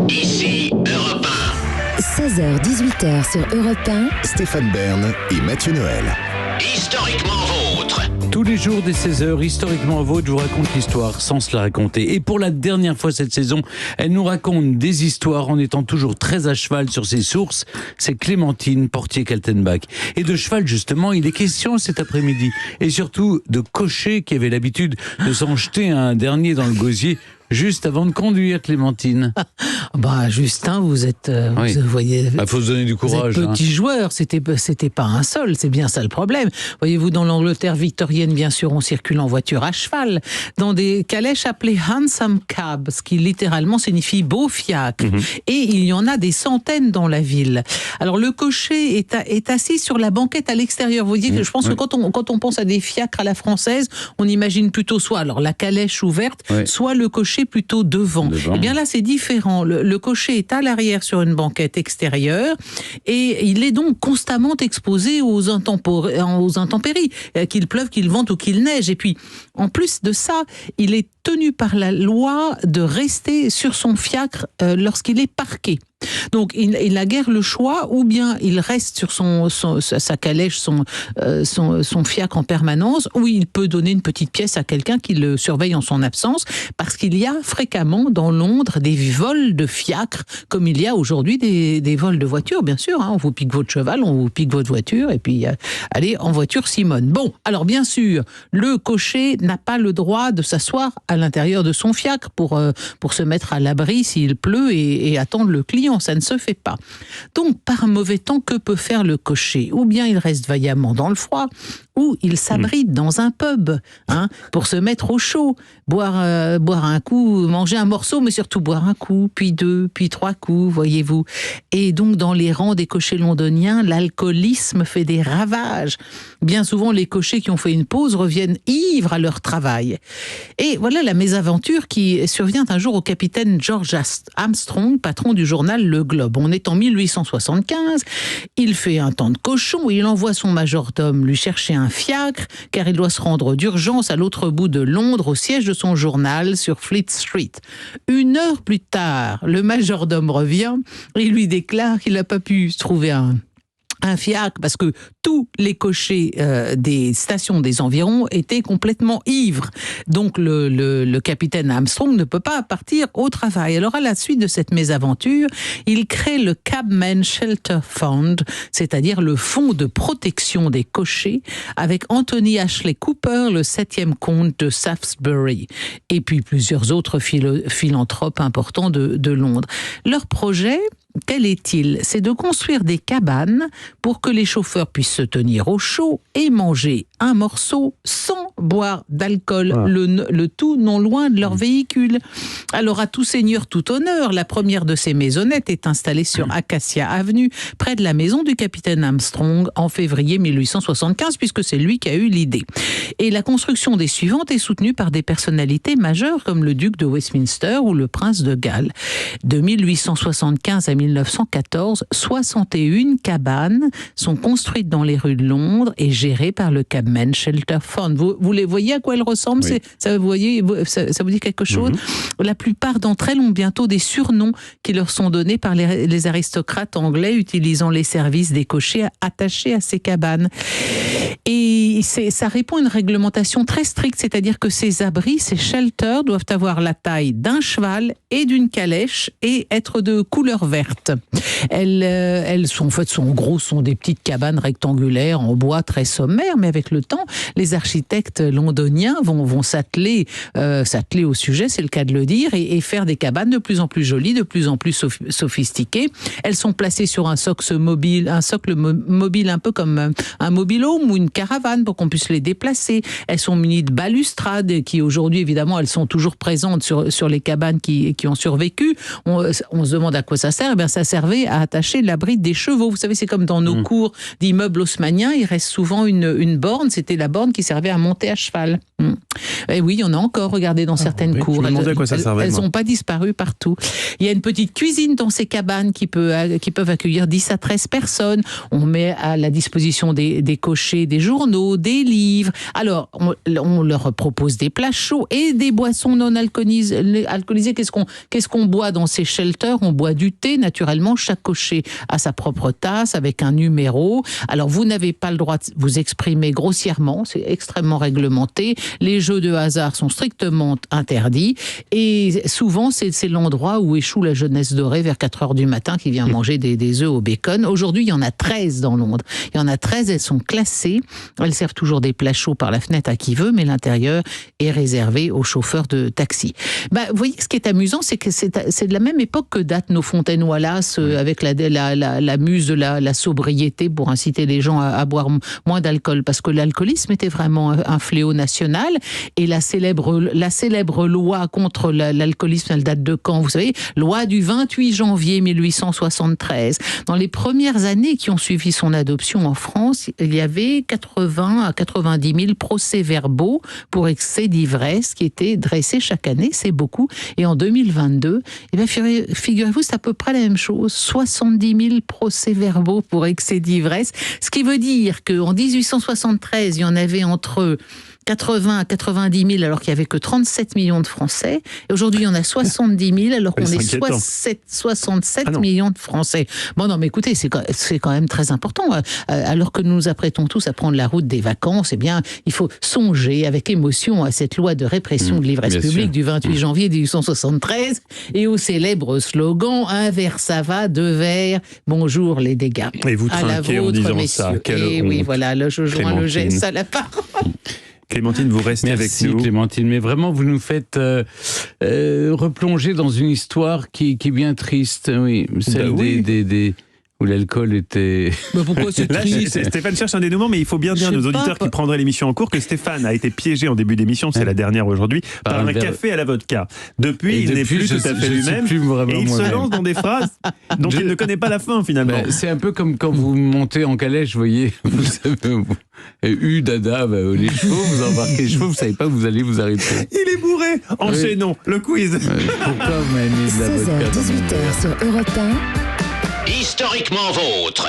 Ici Europe 16h-18h sur Europe 1. Stéphane Bern et Mathieu Noël. 1. Historiquement vôtre. Tous les jours dès 16h, historiquement vôtre, je vous raconte l'histoire sans se la raconter. Et pour la dernière fois cette saison, elle nous raconte des histoires en étant toujours très à cheval sur ses sources. C'est Clémentine Portier-Kaltenbach. Et de cheval, justement, il est question cet après-midi. Et surtout de cocher qui avait l'habitude de s'en jeter un dernier dans le gosier juste avant de conduire, Clémentine. Justin, vous êtes, Oui. vous voyez, Faut se donner du courage. vous êtes petit joueur, c'était pas un seul, c'est bien ça le problème. Voyez-vous, dans l'Angleterre victorienne, bien sûr, on circule en voiture à cheval, dans des calèches appelées hansom cab, ce qui littéralement signifie beau fiacre. Et il y en a des centaines dans la ville. Alors le cocher est assis sur la banquette à l'extérieur. Vous voyez, je pense que quand on pense à des fiacres à la française, on imagine plutôt soit alors la calèche ouverte, soit le cocher plutôt devant. Eh bien là, c'est différent. Le cocher est à l'arrière sur une banquette extérieure et il est donc constamment exposé aux intempéries, qu'il pleuve, qu'il vente ou qu'il neige. Et puis, en plus de ça, il est tenu par la loi de rester sur son fiacre lorsqu'il est parqué. Donc, il n'a guère le choix, ou bien il reste sur sa calèche, son fiacre en permanence, ou il peut donner une petite pièce à quelqu'un qui le surveille en son absence, parce qu'il y a fréquemment dans Londres des vols de fiacres, comme il y a aujourd'hui des vols de voitures, bien sûr. On vous pique votre cheval, on vous pique votre voiture, et puis allez, en voiture Simone. Bon, alors bien sûr, le cocher n'a pas le droit de s'asseoir à l'intérieur de son fiacre pour se mettre à l'abri s'il pleut et attendre le client. Ça ne se fait pas. Donc, par mauvais temps, que peut faire le cocher ? Ou bien il reste vaillamment dans le froid, ou il s'abrite dans un pub pour se mettre au chaud, boire un coup, manger un morceau, mais surtout boire un coup, puis deux, puis trois coups, voyez-vous. Et donc, dans les rangs des cochers londoniens, l'alcoolisme fait des ravages. Bien souvent, les cochers qui ont fait une pause reviennent ivres à leur travail. Et voilà la mésaventure qui survient un jour au capitaine George Armstrong, patron du journal Le Globe. On est en 1875, il fait un temps de cochon et il envoie son majordome lui chercher un fiacre, car il doit se rendre d'urgence à l'autre bout de Londres, au siège de son journal, sur Fleet Street. 1 heure plus tard, le majordome revient et lui déclare qu'il n'a pas pu trouver un fiacre parce que tous les cochers des stations des environs étaient complètement ivres. Donc le capitaine Armstrong ne peut pas partir au travail. Alors à la suite de cette mésaventure, il crée le Cabman Shelter Fund, c'est-à-dire le fonds de protection des cochers, avec Anthony Ashley Cooper, le 7e comte de Shaftesbury, et puis plusieurs autres philanthropes importants de Londres. Leur projet, quel est-il ? C'est de construire des cabanes pour que les chauffeurs puissent se tenir au chaud et manger un morceau sans boire d'alcool, le tout non loin de leur véhicule. Alors à tout seigneur, tout honneur, la première de ces maisonnettes est installée sur Acacia Avenue, près de la maison du capitaine Armstrong, en février 1875, puisque c'est lui qui a eu l'idée. Et la construction des suivantes est soutenue par des personnalités majeures comme le duc de Westminster ou le prince de Galles. De 1875 à 1914, 61 cabanes sont construites dans les rues de Londres et gérées par le Cabman Shelter Fund. Vous les voyez à quoi elles ressemblent ? Oui. Ça vous dit quelque chose ? La plupart d'entre elles ont bientôt des surnoms qui leur sont donnés par les aristocrates anglais utilisant les services des cochers attachés à ces cabanes. Et ça répond à une réglementation très stricte, c'est-à-dire que ces abris, ces shelters, doivent avoir la taille d'un cheval et d'une calèche et être de couleur verte. Elles sont des petites cabanes rectangulaires en bois très sommaires, mais avec le temps, les architectes londoniens vont s'atteler au sujet, c'est le cas de le dire, et faire des cabanes de plus en plus jolies, de plus en plus sophistiquées. Elles sont placées sur un socle mobile un peu comme un mobil-home ou une caravane pour qu'on puisse les déplacer. Elles sont munies de balustrades qui aujourd'hui, évidemment, elles sont toujours présentes sur les cabanes qui ont survécu. On se demande à quoi ça sert. Eh bien, ça servait à attacher la bride des chevaux. Vous savez, c'est comme dans nos cours d'immeubles haussmanniens, il reste souvent une borne borne, c'était la borne qui servait à monter à cheval. Et oui, il y en a encore, regardez, dans certaines cours. Je me demandais à quoi ça servait. Elles n'ont pas disparu partout. Il y a une petite cuisine dans ces cabanes qui peuvent accueillir 10 à 13 personnes. On met à la disposition des cochers des journaux, des livres. Alors, on leur propose des plats chauds et des boissons non alcoolisées. Qu'est-ce qu'on boit dans ces shelters? On boit du thé, naturellement. Chaque cocher a sa propre tasse avec un numéro. Alors, vous n'avez pas le droit de vous exprimer grossièrement. C'est extrêmement réglementé. Les jeux de hasard sont strictement interdits. Et souvent, c'est l'endroit où échoue la jeunesse dorée vers 4 heures du matin qui vient manger des œufs au bacon. Aujourd'hui, il y en a 13 dans Londres. Il y en a 13, elles sont classées. Elles servent toujours des plats chauds par la fenêtre à qui veut, mais l'intérieur est réservé aux chauffeurs de taxi. Vous voyez, ce qui est amusant, c'est que c'est de la même époque que datent nos Fontaine Wallace, avec la muse de la sobriété pour inciter les gens à boire moins d'alcool, parce que l'alcoolisme était vraiment un fléau national, et la célèbre loi contre l'alcoolisme, elle date de quand? Vous savez, loi du 28 janvier 1873. Dans les premières années qui ont suivi son adoption en France, il y avait 80 à 90 000 procès-verbaux pour excès d'ivresse qui étaient dressés chaque année, c'est beaucoup. Et en 2022, figurez-vous, c'est à peu près la même chose, 70 000 procès-verbaux pour excès d'ivresse, ce qui veut dire qu'en 1873, il y en avait entre 80 à 90 000 alors qu'il n'y avait que 37 millions de Français. Et aujourd'hui, il y en a 70 000 alors qu'on est 67 millions de Français. Bon, non, mais écoutez, c'est quand même très important. Alors que nous nous apprêtons tous à prendre la route des vacances, eh bien, il faut songer avec émotion à cette loi de répression de l'ivresse publique du 28 janvier 1873 et au célèbre slogan « Un verre ça va, 2 verres, bonjour les dégâts ». Et vous trinquez en disant messieurs. ça. Et oui, voilà, là, je joins le geste à la parole. Clémentine, vous restez avec nous. Merci Clémentine, mais vraiment vous nous faites replonger dans une histoire qui est bien triste, oui, celle des où l'alcool était... Pourquoi c'est triste? Stéphane cherche un dénouement, mais il faut bien dire à nos auditeurs qui prendraient l'émission en cours que Stéphane a été piégé en début d'émission, c'est la dernière aujourd'hui, par un café à la vodka. Depuis, il n'est plus tout à fait lui-même, et il se lance dans des phrases dont il ne connaît pas la fin finalement. C'est un peu comme quand vous montez en calèche, vous voyez, vous savez, dada, les chevaux, vous embarquez les chevaux, vous savez pas où vous allez vous arrêter. Il est bourré. Enchaînons le quiz. Pourquoi vous m'avez mis de la vodka 16h, 18h sur Europe 1. Historiquement vôtre.